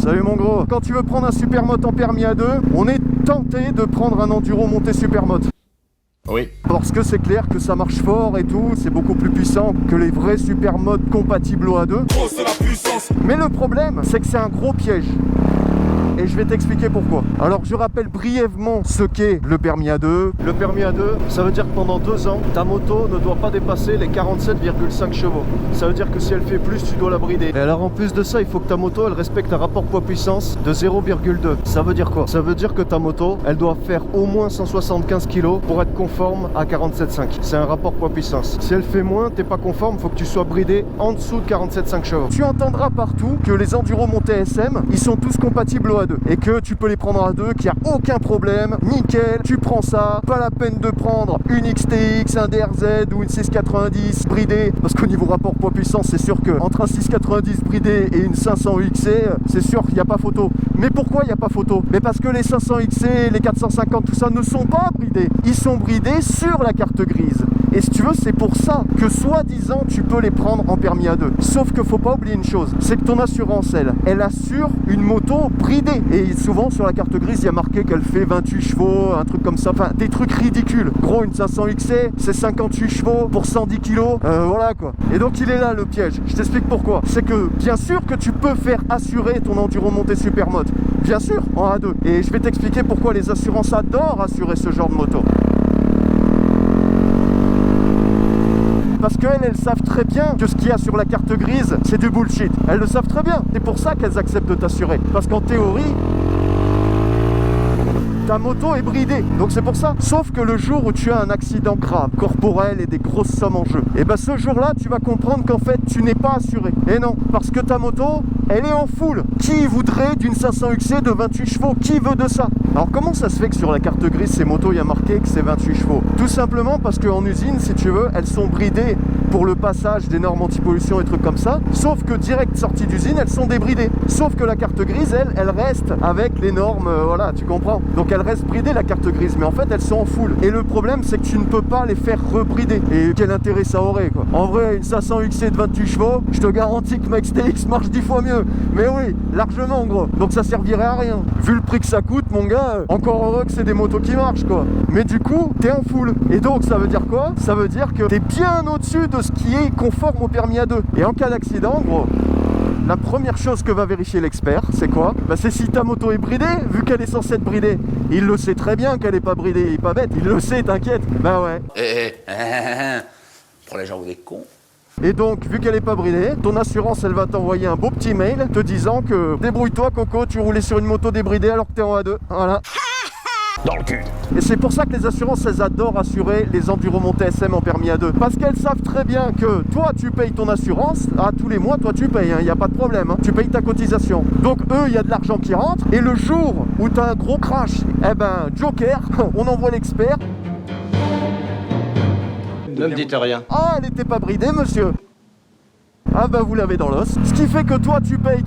Salut mon gros. Quand tu veux prendre un supermoto en permis à 2, on est tenté de prendre un enduro monté supermoto. Oui. Parce que c'est clair que ça marche fort et tout, c'est beaucoup plus puissant que les vrais supermotos compatibles au A2. Oh, c'est la puissance. Mais le problème, c'est que c'est un gros piège. Et je vais t'expliquer pourquoi. Alors je rappelle brièvement ce qu'est le permis A2. Le permis A2, ça veut dire que pendant 2 ans, ta moto ne doit pas dépasser les 47,5 chevaux. Ça veut dire que si elle fait plus, tu dois la brider. Et alors en plus de ça, il faut que ta moto, elle respecte un rapport poids-puissance de 0,2. Ça veut dire quoi? Ça veut dire que ta moto, elle doit faire au moins 175 kg pour être conforme à 47,5. C'est un rapport poids-puissance. Si elle fait moins, t'es pas conforme, faut que tu sois bridé en dessous de 47,5 chevaux. Tu entendras partout que les enduros montés SM, ils sont tous compatibles au A2. Et que tu peux les prendre à 2, qu'il n'y a aucun problème, nickel, tu prends ça, pas la peine de prendre une XTX, un DRZ ou une 690 bridée, parce qu'au niveau rapport poids-puissance, c'est sûr que entre un 690 bridé et une 500 XC, c'est sûr qu'il n'y a pas photo. Mais pourquoi il n'y a pas photo? Mais parce que les 500 XC, les 450, tout ça ne sont pas bridés. Ils sont bridés sur la carte grise. Et si tu veux, c'est pour ça que soi-disant tu peux les prendre en permis A2. Sauf que faut pas oublier une chose, c'est que ton assurance, elle assure une moto bridée. Et souvent sur la carte grise, il y a marqué qu'elle fait 28 chevaux, un truc comme ça. Enfin, des trucs ridicules. Gros, une 500 XC, c'est 58 chevaux pour 110 kg. Voilà quoi. Et donc il est là le piège. Je t'explique pourquoi. C'est que bien sûr que tu peux faire assurer ton enduro monté supermoto. Bien sûr, en A2. Et je vais t'expliquer pourquoi les assurances adorent assurer ce genre de moto. Parce qu'elles savent très bien que ce qu'il y a sur la carte grise, c'est du bullshit. Elles le savent très bien. C'est pour ça qu'elles acceptent de t'assurer. Parce qu'en théorie, ta moto est bridée, donc c'est pour ça. Sauf que le jour où tu as un accident grave, corporel et des grosses sommes en jeu, et ben ce jour-là, tu vas comprendre qu'en fait, tu n'es pas assuré. Et non, parce que ta moto, elle est en full. Qui voudrait d'une 500 XC de 28 chevaux? Qui veut de ça? Alors comment ça se fait que sur la carte grise, ces motos, il y a marqué que c'est 28 chevaux? Tout simplement parce qu'en usine, si tu veux, elles sont bridées pour le passage des normes anti-pollution et trucs comme ça. Sauf que direct sorties d'usine, elles sont débridées. Sauf que la carte grise, elle reste avec les normes, voilà, tu comprends. Donc elle reste bridée la carte grise, mais en fait elles sont en full. Et le problème c'est que tu ne peux pas les faire rebrider. Et quel intérêt ça aurait quoi? En vrai, une 500 XC de 28 chevaux, je te garantis que ma XTX marche 10 fois mieux. Mais oui, largement gros. Donc ça servirait à rien. Vu le prix que ça coûte, mon gars, encore heureux que c'est des motos qui marchent quoi. Mais du coup, t'es en full. Et donc ça veut dire quoi? Ça veut dire que t'es bien au-dessus de ce qui est conforme au permis A2. Et en cas d'accident, gros, la première chose que va vérifier l'expert, c'est quoi? Bah c'est si ta moto est bridée, vu qu'elle est censée être bridée. Il le sait très bien qu'elle est pas bridée, il est pas bête, il le sait, t'inquiète. Bah ouais. Pour les gens, vous êtes cons. Et donc, vu qu'elle est pas bridée, ton assurance, elle va t'envoyer un beau petit mail te disant que débrouille-toi Coco, tu roulais sur une moto débridée alors que t'es en A2. Voilà. Dans le cul. Et c'est pour ça que les assurances, elles adorent assurer les enduros montés SM en permis A2. Parce qu'elles savent très bien que toi, tu payes ton assurance, tous les mois, toi, tu payes, il n'y a pas de problème. Hein. Tu payes ta cotisation. Donc, eux, il y a de l'argent qui rentre. Et le jour où tu as un gros crash, eh ben, Joker, on envoie l'expert. Ne me dites rien. Ah, elle n'était pas bridée, monsieur. Ah bah vous l'avez dans l'os. Ce qui fait que toi tu payes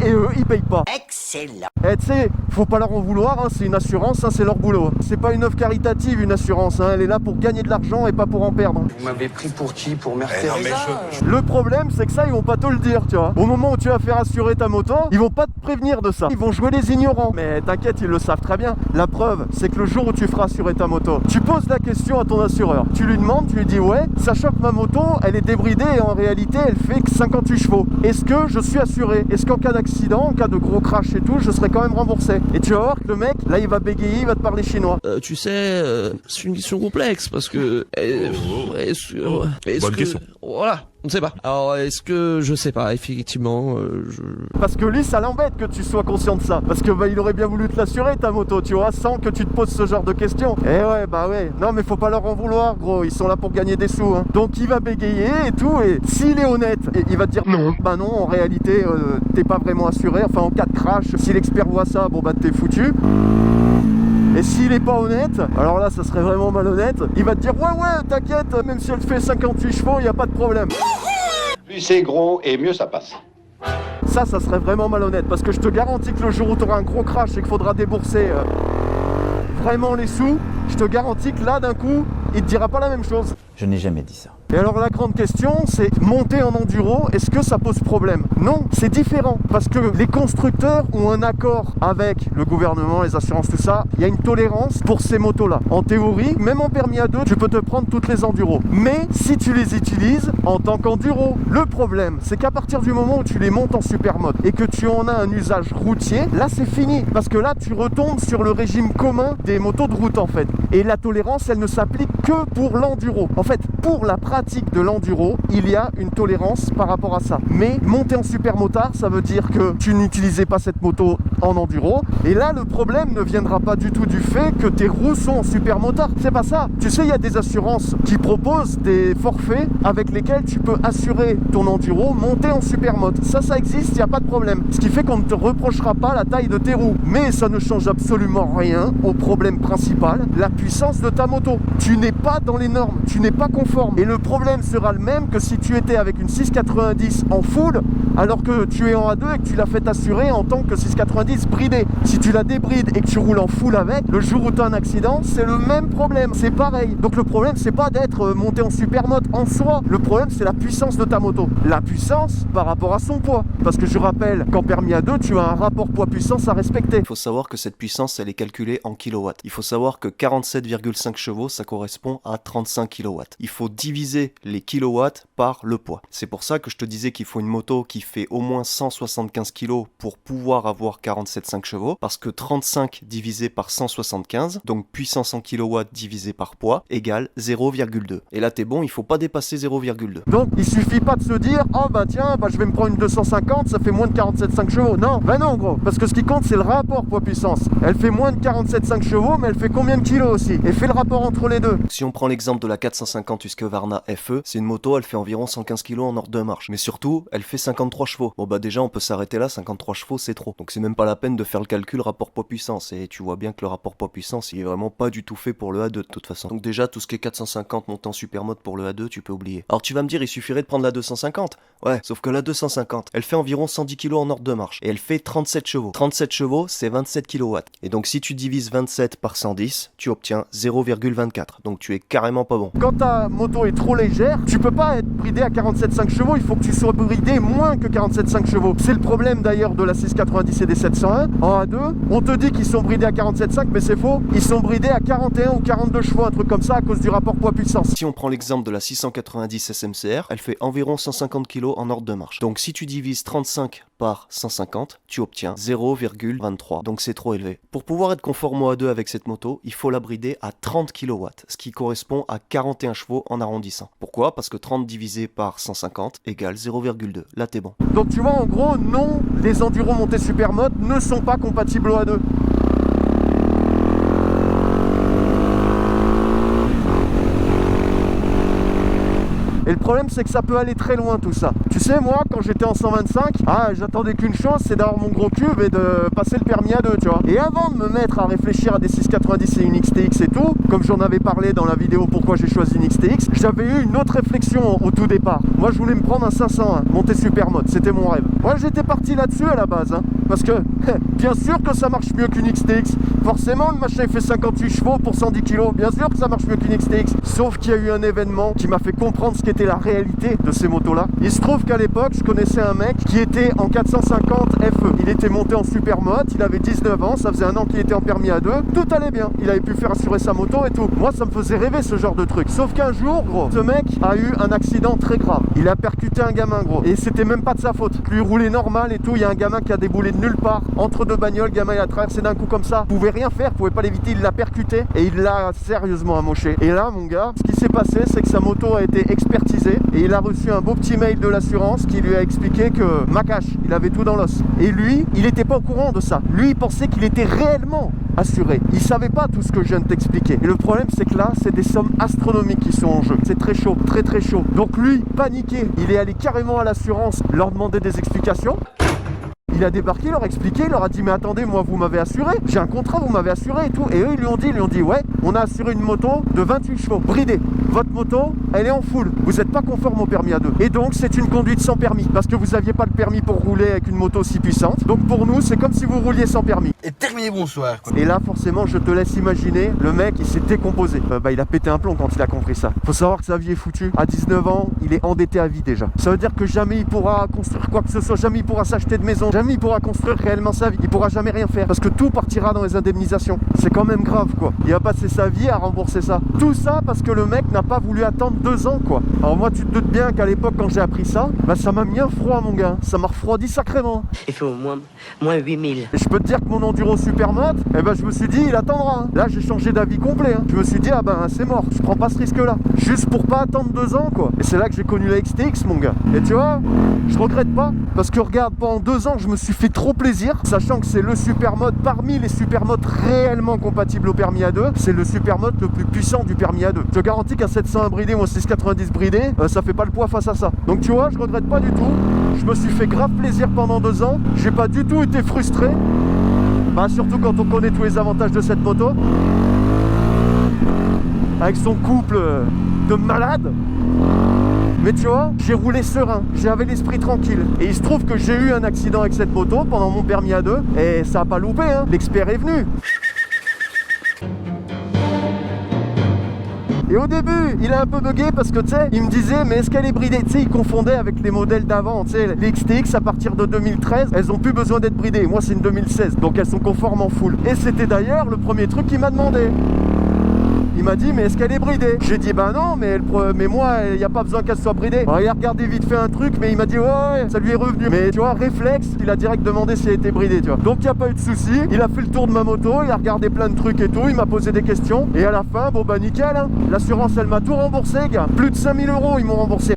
et eux ils payent pas. Excellent. Et tu sais, faut pas leur en vouloir, hein, c'est une assurance, hein, c'est leur boulot. C'est pas une œuvre caritative une assurance, hein, elle est là pour gagner de l'argent et pas pour en perdre. Vous m'avez pris pour qui? Pour Mère non, mais Teresa? Le problème c'est que ça ils vont pas te le dire, tu vois. Au moment où tu vas faire assurer ta moto, ils vont pas te prévenir de ça. Ils vont jouer les ignorants. Mais t'inquiète, ils le savent très bien. La preuve, c'est que le jour où tu feras assurer ta moto, tu poses la question à ton assureur. Tu lui demandes, tu lui dis ouais, sachant que ma moto, elle est débridée et en réalité elle fait que 58 chevaux. Est-ce que je suis assuré? Est-ce qu'en cas d'accident, en cas de gros crash et tout, je serai quand même remboursé? Et tu vas voir que le mec, là il va bégayer, il va te parler chinois. Tu sais, c'est une question complexe parce que... Bonne question. Voilà, on ne sait pas. Alors, est-ce que... Je sais pas, effectivement, Parce que lui, ça l'embête que tu sois conscient de ça. Parce que bah, il aurait bien voulu te l'assurer ta moto, tu vois, sans que tu te poses ce genre de questions. Et ouais, bah ouais. Non mais faut pas leur en vouloir, gros, ils sont là pour gagner des sous. Hein. Donc il va bégayer et tout, et s'il est honnête, il va te dire non. Bah non, en réalité, t'es pas vraiment assuré. Enfin, en cas de crash, si l'expert voit ça, bon bah t'es foutu. Et s'il est pas honnête, alors là ça serait vraiment malhonnête, il va te dire ouais t'inquiète, même si elle fait 58 chevaux, y a pas de problème. Plus c'est gros et mieux ça passe. Ça serait vraiment malhonnête, parce que je te garantis que le jour où tu auras un gros crash et qu'il faudra débourser vraiment les sous, je te garantis que là d'un coup, il te dira pas la même chose. Je n'ai jamais dit ça. Et alors la grande question, c'est monter en enduro, est-ce que ça pose problème? Non, c'est différent, parce que les constructeurs ont un accord avec le gouvernement, les assurances, tout ça. Il y a une tolérance pour ces motos-là. En théorie, même en permis A2, tu peux te prendre toutes les enduros. Mais si tu les utilises en tant qu'enduro, le problème, c'est qu'à partir du moment où tu les montes en supermode et que tu en as un usage routier, là c'est fini, parce que là tu retombes sur le régime commun des motos de route en fait. Et la tolérance, elle ne s'applique que pour l'enduro. En fait, pour la pratique de l'enduro, il y a une tolérance par rapport à ça. Mais monter en supermotard, ça veut dire que tu n'utilisais pas cette moto en enduro. Et là, le problème ne viendra pas du tout du fait que tes roues sont en supermotard. C'est pas ça. Tu sais, il y a des assurances qui proposent des forfaits avec lesquels tu peux assurer ton enduro, monter en supermode. Ça existe, il n'y a pas de problème. Ce qui fait qu'on ne te reprochera pas la taille de tes roues. Mais ça ne change absolument rien au problème principal, la puissance de ta moto. Tu n'es pas dans les normes, tu n'es pas conforme. Et le problème sera le même que si tu étais avec une 690 en full, alors que tu es en A2 et que tu l'as fait assurer en tant que 690 bridé. Si tu la débrides et que tu roules en full avec, le jour où tu as un accident, c'est le même problème, c'est pareil. Donc le problème, c'est pas d'être monté en supermode en soi. Le problème, c'est la puissance de ta moto. La puissance par rapport à son poids. Parce que je rappelle qu'en permis A2, tu as un rapport poids-puissance à respecter. Il faut savoir que cette puissance, elle est calculée en kilowatts. Il faut savoir que 47,5 chevaux, ça correspond à 35 kilowatts. Il faut diviser les kilowatts par le poids. C'est pour ça que je te disais qu'il faut une moto qui fait au moins 175 kg pour pouvoir avoir 47,5 chevaux, parce que 35 divisé par 175, donc puissance en kilowatts divisé par poids, égale 0,2. Et là t'es bon, il faut pas dépasser 0,2. Donc il suffit pas de se dire, oh bah tiens, bah je vais me prendre une 250, ça fait moins de 47,5 chevaux. Non, bah non gros, parce que ce qui compte c'est le rapport poids-puissance. Elle fait moins de 47,5 chevaux, mais elle fait combien de kilos aussi? Et fait le rapport entre les deux. Si on prend l'exemple de la 450 Husqvarna FE, c'est une moto, elle fait environ 115 kg en ordre de marche. Mais surtout, elle fait 53 chevaux. Bon bah déjà on peut s'arrêter là, 53 chevaux c'est trop. Donc c'est même pas la peine de faire le calcul rapport poids-puissance. Et tu vois bien que le rapport poids-puissance il est vraiment pas du tout fait pour le A2 de toute façon. Donc déjà tout ce qui est 450 monté en supermode pour le A2 tu peux oublier. Alors tu vas me dire il suffirait de prendre la 250. Ouais, sauf que la 250, elle fait environ 110 kg en ordre de marche. Et elle fait 37 chevaux. 37 chevaux c'est 27 kW. Et donc si tu divises 27 par 110, tu obtiens 0,24. Donc tu es carrément pas bon. Quand ta moto est trop légère, tu peux pas être bridé à 47,5 chevaux, il faut que tu sois bridé moins que 47,5 chevaux. C'est le problème d'ailleurs de la 690 et des 701. En A2, on te dit qu'ils sont bridés à 47,5, mais c'est faux. Ils sont bridés à 41 ou 42 chevaux, un truc comme ça, à cause du rapport poids-puissance. Si on prend l'exemple de la 690 SMCR, elle fait environ 150 kg en ordre de marche. Donc si tu divises 35 par 150, tu obtiens 0,23. Donc c'est trop élevé. Pour pouvoir être conforme au A2 avec cette moto, il faut la brider à 30 kW, ce qui correspond à 41 chevaux en arrondissant. Pourquoi? Parce que 30 divisé par 150 égale 0,2. Là t'es bon. Donc tu vois, en gros, non, les enduros montés supermode ne sont pas compatibles au A2. Et le problème, c'est que ça peut aller très loin tout ça. Tu sais, moi, quand j'étais en 125, j'attendais qu'une chose, c'est d'avoir mon gros cube et de passer le permis A2, tu vois. Et avant de me mettre à réfléchir à des 690 et une XTX et tout, comme j'en avais parlé dans la vidéo pourquoi j'ai choisi une XTX, j'avais eu une autre réflexion au tout départ. Moi, je voulais me prendre un 501, monter supermode, c'était mon rêve. Moi, j'étais parti là-dessus à la base, parce que, bien sûr que ça marche mieux qu'une XTX. Forcément, le machin fait 58 chevaux pour 110 kg. Bien sûr que ça marche mieux qu'une XTX. Sauf qu'il y a eu un événement qui m'a fait comprendre ce qu'était la réalité de ces motos-là. Il se trouve qu'à l'époque, je connaissais un mec qui était en 450 FE. Il était monté en supermode, il avait 19 ans, ça faisait un an qu'il était en permis A2. Tout allait bien. Il avait pu faire assurer sa moto et tout. Moi, ça me faisait rêver ce genre de truc. Sauf qu'un jour, gros, ce mec a eu un accident très grave. Il a percuté un gamin, gros. Et c'était même pas de sa faute. Lui roulait normal et tout. Il y a un gamin qui a déboulé de nulle part. Entre deux bagnoles, le gamin il a traversé d'un coup comme ça. Il pouvait rien faire, il pouvait pas l'éviter. Il l'a percuté et il l'a sérieusement amoché. Et là, mon gars, ce qui s'est passé, c'est que sa moto a été expertisée et il a reçu un beau petit mail de l'assurance qui lui a expliqué que Macache, il avait tout dans l'os. Et lui, il était pas au courant de ça. Lui, il pensait qu'il était réellement assuré. Il savait pas tout ce que je viens de t'expliquer. Et le problème, c'est que là, c'est des sommes astronomiques qui sont en jeu. C'est très chaud, très très chaud. Donc lui, paniqué, il est allé carrément à l'assurance leur demander des explications. Il a débarqué, leur a expliqué, il leur a dit mais attendez, moi vous m'avez assuré, j'ai un contrat, vous m'avez assuré et tout. Et eux ils lui ont dit ouais, on a assuré une moto de 28 chevaux, bridée. Votre moto, elle est en full, vous n'êtes pas conforme au permis A2. Et donc c'est une conduite sans permis, parce que vous n'aviez pas le permis pour rouler avec une moto aussi puissante. Donc pour nous, c'est comme si vous rouliez sans permis. et terminé bonsoir, quoi. Et là, forcément, je te laisse imaginer, le mec, il s'est décomposé. Il a pété un plomb quand il a compris ça. Faut savoir que sa vie est foutue. À 19 ans, il est endetté à vie déjà. Ça veut dire que jamais il pourra construire quoi que ce soit, jamais il pourra s'acheter de maison, jamais il pourra construire réellement sa vie. Il pourra jamais rien faire parce que tout partira dans les indemnisations. C'est quand même grave, quoi. Il va passer sa vie à rembourser ça. Tout ça parce que le mec n'a pas voulu attendre 2 ans, quoi. Alors moi, tu te doutes bien qu'à l'époque, quand j'ai appris ça, ça m'a mis un froid, mon gars. Ça m'a refroidi sacrément. Il fait au moins 8000. Et je peux te dire que mon enduro supermote, je me suis dit, il attendra. Là, j'ai changé d'avis complet. Je me suis dit, c'est mort. Je prends pas ce risque-là. Juste pour pas attendre 2 ans, quoi. Et c'est là que j'ai connu la XTX, mon gars. Et tu vois, je regrette pas. Parce que regarde, pendant 2 ans, je me suis fait trop plaisir. Sachant que c'est le supermode, parmi les supermodes réellement compatibles au permis A2, c'est le supermode le plus puissant du permis A2. Je te garantis qu'à 701 bridé ou 690 bridé, ça fait pas le poids face à ça. Donc tu vois, je regrette pas du tout. Je me suis fait grave plaisir pendant 2 ans. J'ai pas du tout été frustré. Surtout quand on connaît tous les avantages de cette moto. Avec son couple de malades. Mais tu vois, j'ai roulé serein, j'avais l'esprit tranquille. Et il se trouve que j'ai eu un accident avec cette moto pendant mon permis A2. Et ça a pas loupé, hein. L'expert est venu. Et au début, il a un peu bugué parce que tu sais, il me disait mais est-ce qu'elle est bridée? Tu sais, il confondait avec les modèles d'avant, tu sais, les XTX à partir de 2013, elles ont plus besoin d'être bridées. Moi c'est une 2016, donc elles sont conformes en full. Et c'était d'ailleurs le premier truc qu'il m'a demandé. Il m'a dit mais est-ce qu'elle est bridée? J'ai dit non mais moi il n'y a pas besoin qu'elle soit bridée. Alors, il a regardé vite fait un truc mais il m'a dit ouais ça lui est revenu. Mais tu vois réflexe il a direct demandé si elle était bridée tu vois. Donc il n'y a pas eu de souci. Il a fait le tour de ma moto, il a regardé plein de trucs et tout, il m'a posé des questions. Et à la fin nickel hein. L'assurance elle m'a tout remboursé gars. Plus de 5000 € ils m'ont remboursé.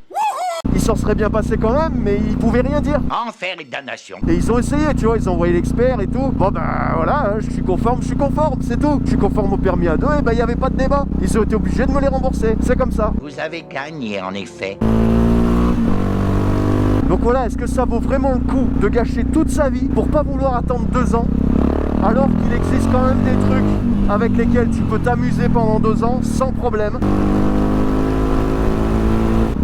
Il s'en serait bien passé quand même, mais ils pouvaient rien dire. Enfer et damnation. Et ils ont essayé, tu vois, ils ont envoyé l'expert et tout. Voilà, je suis conforme, c'est tout. Je suis conforme au permis A2 et il n'y avait pas de débat. Ils ont été obligés de me les rembourser, c'est comme ça. Vous avez gagné en effet. Donc voilà, est-ce que ça vaut vraiment le coup de gâcher toute sa vie pour pas vouloir attendre 2 ans alors qu'il existe quand même des trucs avec lesquels tu peux t'amuser pendant 2 ans sans problème?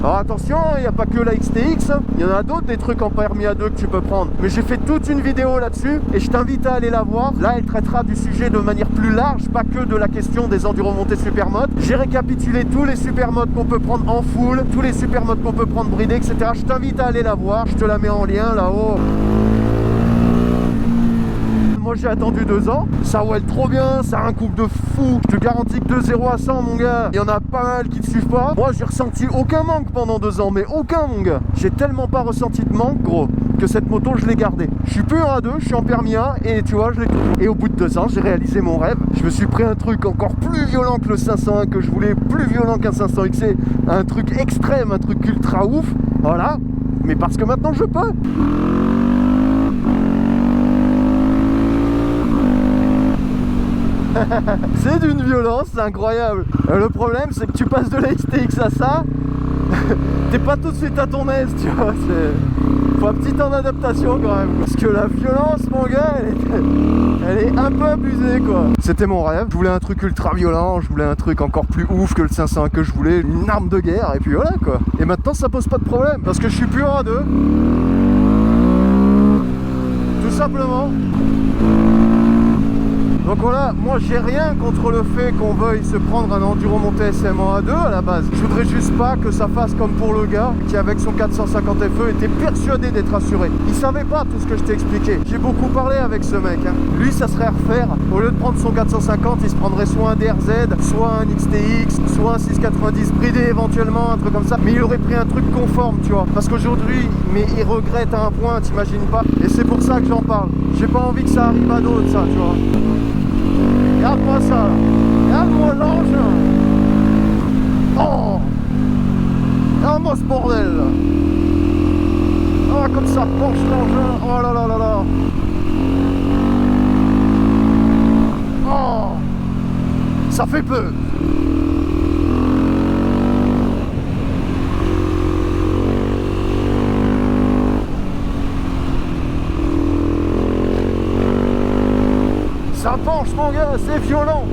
Alors attention, il n'y a pas que la XTX, il y en a d'autres des trucs en permis A2 que tu peux prendre. Mais j'ai fait toute une vidéo là-dessus et je t'invite à aller la voir. Là, elle traitera du sujet de manière plus large, pas que de la question des enduromontées supermodes. J'ai récapitulé tous les supermodes qu'on peut prendre en full, tous les supermodes qu'on peut prendre bridés, etc. Je t'invite à aller la voir, je te la mets en lien là-haut. Moi j'ai attendu 2 ans, ça roule trop bien, ça a un couple de fou. Je te garantis que de 0 à 100 mon gars, il y en a pas mal qui te suivent pas. Moi j'ai ressenti aucun manque pendant 2 ans, mais aucun mon gars. J'ai tellement pas ressenti de manque gros, que cette moto je l'ai gardée. Je suis plus en A2, je suis en permis A et tu vois je l'ai. Et au bout de 2 ans j'ai réalisé mon rêve. Je me suis pris un truc encore plus violent que le 501 que je voulais, plus violent qu'un 500 XC. Un truc extrême, un truc ultra ouf, voilà. Mais parce que maintenant je peux. C'est d'une violence, c'est incroyable. Le problème c'est que tu passes de la XTX à ça, t'es pas tout de suite à ton aise, tu vois. Faut un petit temps d'adaptation quand même. Parce que la violence, mon gars, elle est un peu abusée quoi. C'était mon rêve, je voulais un truc ultra violent, je voulais un truc encore plus ouf que le 501 que je voulais, une arme de guerre, et puis voilà quoi. Et maintenant ça pose pas de problème, parce que je suis plus en A2. Tout simplement. Donc voilà, moi j'ai rien contre le fait qu'on veuille se prendre un enduromonté SM en A2 à la base. Je voudrais juste pas que ça fasse comme pour le gars qui avec son 450 FE était persuadé d'être assuré. Il savait pas tout ce que je t'ai expliqué. J'ai beaucoup parlé avec ce mec hein. Lui ça serait à refaire. Au lieu de prendre son 450, il se prendrait soit un DRZ, soit un XTX, soit un 690 bridé éventuellement, un truc comme ça. Mais il aurait pris un truc conforme tu vois. Parce qu'aujourd'hui, mais il regrette à un point, t'imagines pas. Et c'est pour ça que j'en parle. J'ai pas envie que ça arrive à d'autres ça tu vois. Regarde-moi ça, regarde-moi l'ange. Oh, regarde-moi ce bordel. Ah, comme ça penche l'engin. Oh là là là là. Oh, ça fait peur. Ça penche mon gars, c'est violent.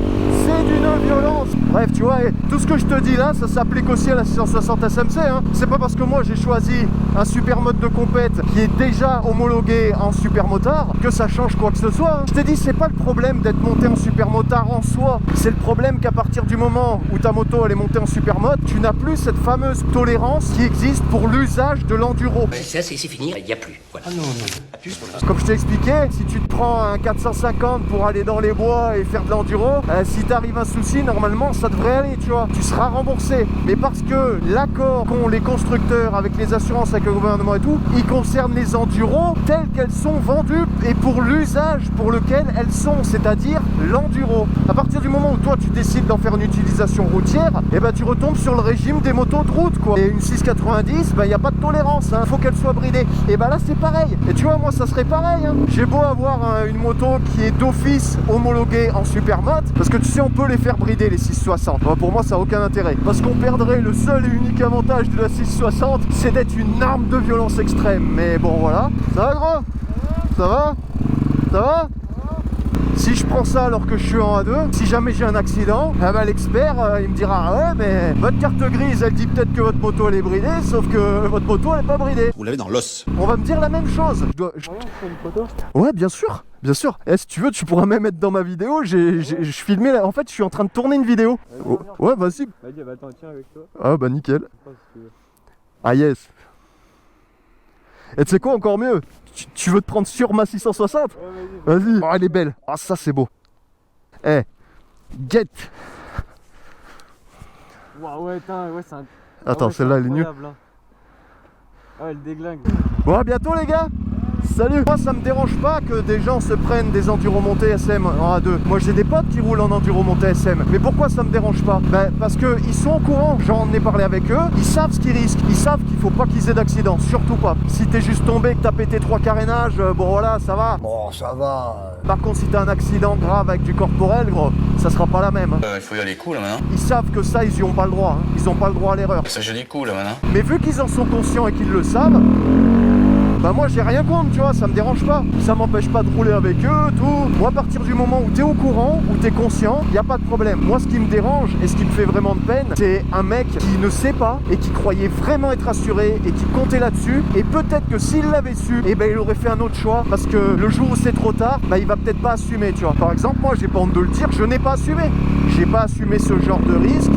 C'est d'une violence. Bref, tu vois, tout ce que je te dis là, ça s'applique aussi à la 660 SMC. Hein. C'est pas parce que moi j'ai choisi un super mode de compète qui est déjà homologué en super motard que ça change quoi que ce soit. Hein. Je t'ai dit, c'est pas le problème d'être monté en super motard en soi. C'est le problème qu'à partir du moment où ta moto elle est montée en super mode, tu n'as plus cette fameuse tolérance qui existe pour l'usage de l'enduro. C'est fini, il n'y a plus. Voilà. Comme je t'ai expliqué, si tu te prends un 450 pour aller dans les bois et faire de l'enduro, si t'arrives un souci, normalement ça devrait aller, tu vois. Tu seras remboursé. Mais parce que l'accord qu'ont les constructeurs avec les assurances, avec le gouvernement et tout, il concerne les enduros telles qu'elles sont vendues et pour l'usage pour lequel elles sont, c'est-à-dire l'enduro. À partir du moment où toi tu décides d'en faire une utilisation routière, et ben tu retombes sur le régime des motos de route, quoi. Et une 690, ben il n'y a pas de tolérance, hein. Faut qu'elle soit bridée. Et ben là c'est pareil. Et tu vois, moi ça serait pareil, hein. J'ai beau avoir une moto qui est d'office homologuée en super mode, parce que tu sais on peut les faire brider les 660. Bon, pour moi ça n'a aucun intérêt, parce qu'on perdrait le seul et unique avantage de la 660, c'est d'être une arme de violence extrême. Mais bon voilà. Ça va gros? Ça va? Ça va? Si je prends ça alors que je suis en A2, si jamais j'ai un accident, ah bah, l'expert il me dira ah ouais mais votre carte grise elle dit peut-être que votre moto elle est bridée, sauf que votre moto elle est pas bridée. Vous l'avez dans l'os. On va me dire la même chose. Ouais bien sûr. Bien sûr, si tu veux, tu pourras même être dans ma vidéo. Je filmais là. En fait, je suis en train de tourner une vidéo. Ouais, vas-y. Vas-y, bah attends, tiens avec toi. Ah bah nickel. Ah yes. Et tu sais quoi, encore mieux, tu veux te prendre sur ma 660? Ouais, vas-y. Oh, elle est belle. Ah, ça c'est beau. Eh, get. Waouh, ouais, c'est un... Attends, celle-là elle est nulle. Ah, elle déglingue. Bon, à bientôt les gars. Salut. Moi ça me dérange pas que des gens se prennent des enduro montées SM en A2. Moi j'ai des potes qui roulent en enduro montée SM. Mais pourquoi ça me dérange pas? Ben parce que ils sont au courant, j'en ai parlé avec eux, ils savent ce qu'ils risquent, ils savent qu'il faut pas qu'ils aient d'accident, surtout pas. Si t'es juste tombé, que t'as pété 3 carénages, bon voilà, ça va. Bon, ça va. Par contre si t'as un accident grave avec du corporel, gros, ça sera pas la même. Il faut y aller cool là maintenant. Ils savent que ça, ils y ont pas le droit, hein. Ils ont pas le droit à l'erreur. Ça je dis cool là maintenant. Mais vu qu'ils en sont conscients et qu'ils le savent, bah moi j'ai rien contre, tu vois, ça me dérange pas. Ça m'empêche pas de rouler avec eux, tout. Moi à partir du moment où t'es au courant, où t'es conscient, y a pas de problème. Moi ce qui me dérange et ce qui me fait vraiment de peine, c'est un mec qui ne sait pas et qui croyait vraiment être assuré et qui comptait là-dessus. Et peut-être que s'il l'avait su, et ben il aurait fait un autre choix parce que le jour où c'est trop tard, bah il va peut-être pas assumer, tu vois. Par exemple, moi j'ai pas honte de le dire, je n'ai pas assumé. J'ai pas assumé ce genre de risque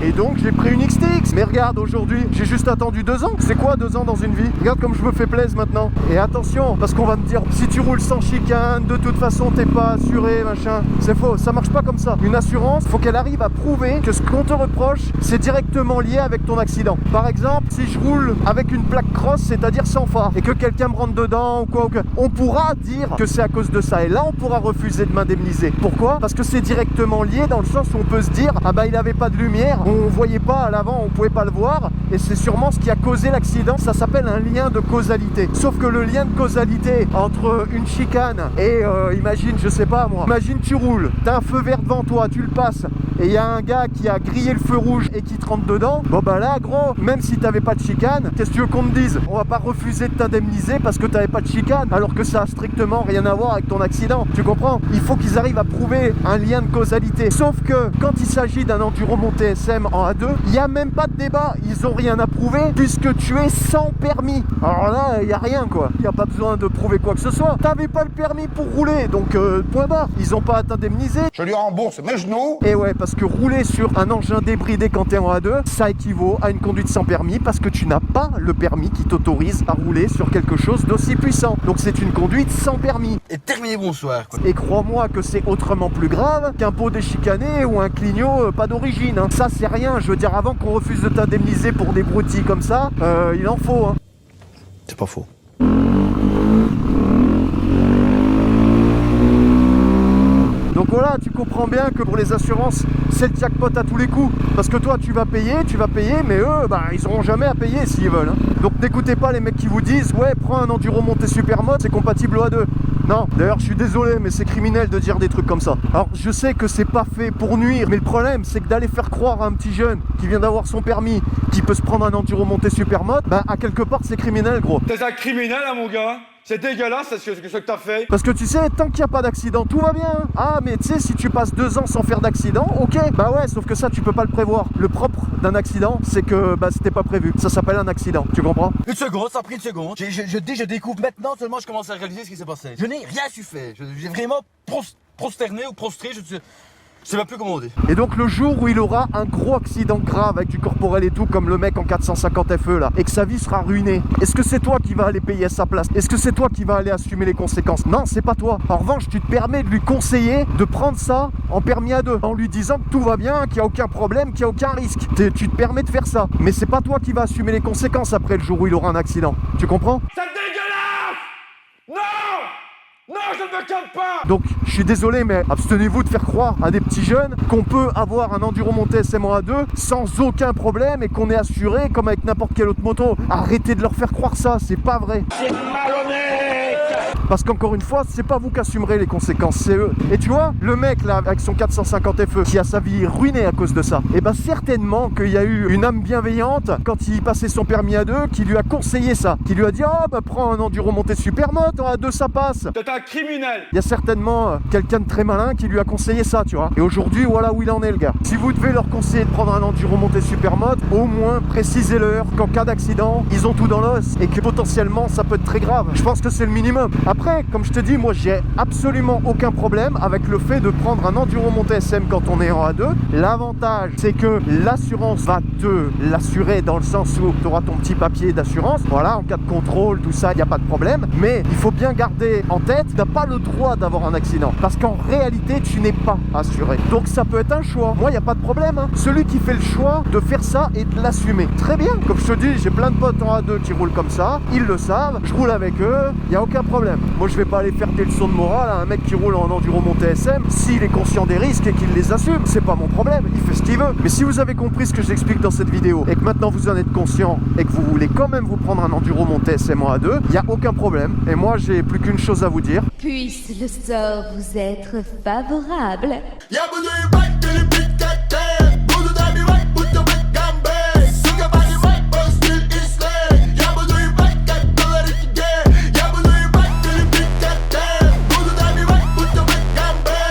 et donc j'ai pris une XTX. Mais regarde, aujourd'hui, j'ai juste attendu 2 ans. C'est quoi 2 ans dans une vie? Regarde comme je me fais plaisir maintenant. Et attention, parce qu'on va me dire, si tu roules sans chicane, de toute façon t'es pas assuré, machin. C'est faux, ça marche pas comme ça. Une assurance, faut qu'elle arrive à prouver que ce qu'on te reproche, c'est directement lié avec ton accident. Par exemple, si je roule avec une plaque cross, c'est-à-dire sans phare, et que quelqu'un me rentre dedans ou quoi, on pourra dire que c'est à cause de ça. Et là, on pourra refuser de m'indemniser. Pourquoi? Parce que c'est directement lié dans le sens où on peut se dire, ah bah il avait pas de lumière, on voyait pas à l'avant, on pouvait pas le voir, et c'est sûrement ce qui a causé l'accident. Ça s'appelle un lien de causalité. Sauf que le lien de causalité entre une chicane et imagine, je sais pas moi, imagine tu roules, t'as un feu vert devant toi, tu le passes et il y a un gars qui a grillé le feu rouge et qui te rentre dedans, bon bah là gros, même si t'avais pas de chicane, qu'est-ce que tu veux qu'on te dise? On va pas refuser de t'indemniser parce que t'avais pas de chicane, alors que ça a strictement rien à voir avec ton accident, tu comprends? Il faut qu'ils arrivent à prouver un lien de causalité. Sauf que quand il s'agit d'un enduro monté SM en A2, il y a même pas de débat, ils ont rien à prouver puisque tu es sans permis. Alors là, il y a rien quoi, il y a pas besoin de prouver quoi que ce soit. T'avais pas le permis pour rouler, donc point barre. Ils ont pas à t'indemniser. Je lui rembourse mes genoux. Et ouais, parce que rouler sur un engin débridé quand t'es en A2, ça équivaut à une conduite sans permis parce que tu n'as pas le permis qui t'autorise à rouler sur quelque chose d'aussi puissant. Donc c'est une conduite sans permis. Et terminé, bonsoir. Quoi. Et crois-moi que c'est autrement plus grave qu'un pot déchicané ou un clignot pas d'origine. Hein. Ça c'est rien, je veux dire, avant qu'on refuse de t'indemniser pour des broutilles comme ça, il en faut. Hein. C'est pas faux. Donc voilà, tu comprends bien que pour les assurances, c'est le jackpot à tous les coups. Parce que toi, tu vas payer, mais eux, bah, ils auront jamais à payer s'ils veulent. Hein. Donc n'écoutez pas les mecs qui vous disent, ouais, prends un enduro monté super mode, c'est compatible au A2. Non, d'ailleurs, je suis désolé, mais c'est criminel de dire des trucs comme ça. Alors, je sais que c'est pas fait pour nuire, mais le problème, c'est que d'aller faire croire à un petit jeune qui vient d'avoir son permis, qui peut se prendre un enduro monté super mode, bah, à quelque part, c'est criminel, gros. T'es un criminel, hein, mon gars? C'est dégueulasse ce que t'as fait. Parce que tu sais, tant qu'il n'y a pas d'accident, tout va bien. Ah, mais tu sais, si tu passes 2 ans sans faire d'accident, ok. Bah ouais, sauf que ça, tu peux pas le prévoir. Le propre d'un accident, c'est que bah c'était pas prévu. Ça s'appelle un accident, tu comprends? Une seconde, ça a pris une seconde. Je découvre maintenant seulement je commence à réaliser ce qui s'est passé. Je n'ai rien su faire. J'ai vraiment prosterné ou prostré, je sais même plus comment on dit. Et donc le jour où il aura un gros accident grave avec du corporel et tout, comme le mec en 450 FE là, et que sa vie sera ruinée, est-ce que c'est toi qui vas aller payer à sa place? Est-ce que c'est toi qui vas aller assumer les conséquences? Non, c'est pas toi. En revanche, tu te permets de lui conseiller de prendre ça en permis à 2, en lui disant que tout va bien, qu'il n'y a aucun problème, qu'il n'y a aucun risque. Tu te permets de faire ça. Mais c'est pas toi qui vas assumer les conséquences après le jour où il aura un accident. Tu comprends? C'est dégueulasse. Non. Non, je ne me calme pas. Donc, je suis désolé, mais abstenez-vous de faire croire à des petits jeunes qu'on peut avoir un enduro monté SM en A2 sans aucun problème et qu'on est assuré comme avec n'importe quelle autre moto. Arrêtez de leur faire croire ça, c'est pas vrai. C'est malhonnête. Parce qu'encore une fois, c'est pas vous qui assumerez les conséquences, c'est eux. Et tu vois, le mec là, avec son 450 FE, qui a sa vie ruinée à cause de ça, et bah certainement qu'il y a eu une âme bienveillante quand il passait son permis A2 qui lui a conseillé ça, qui lui a dit oh bah prends un enduro monté supermoto, en A2 ça passe. C'est un criminel. Il y a certainement quelqu'un de très malin qui lui a conseillé ça, tu vois. Et aujourd'hui, voilà où il en est, le gars. Si vous devez leur conseiller de prendre un enduro monté supermoto, au moins précisez-leur qu'en cas d'accident, ils ont tout dans l'os et que potentiellement ça peut être très grave. Je pense que c'est le minimum. Après, comme je te dis, moi j'ai absolument aucun problème avec le fait de prendre un enduro monté SM quand on est en A2. L'avantage, c'est que l'assurance va te l'assurer dans le sens où tu auras ton petit papier d'assurance. Voilà, en cas de contrôle, tout ça, il n'y a pas de problème. Mais il faut bien garder en tête, tu n'as pas le droit d'avoir un accident. Parce qu'en réalité, tu n'es pas assuré. Donc ça peut être un choix. Moi, il n'y a pas de problème. Hein. Celui qui fait le choix de faire ça et de l'assumer. Très bien. Comme je te dis, j'ai plein de potes en A2 qui roulent comme ça. Ils le savent. Je roule avec eux. Il n'y a aucun problème. Moi, je vais pas aller faire des leçons de morale à un mec qui roule en enduro monté SM s'il est conscient des risques et qu'il les assume. C'est pas mon problème. Il fait ce qu'il veut. Mais si vous avez compris ce que j'explique dans cette vidéo et que maintenant vous en êtes conscient et que vous voulez quand même vous prendre un enduro monté SM en A2, il n'y a aucun problème. Et moi, j'ai plus qu'une chose à vous dire. Puisse le sort vous être favorable. Y'a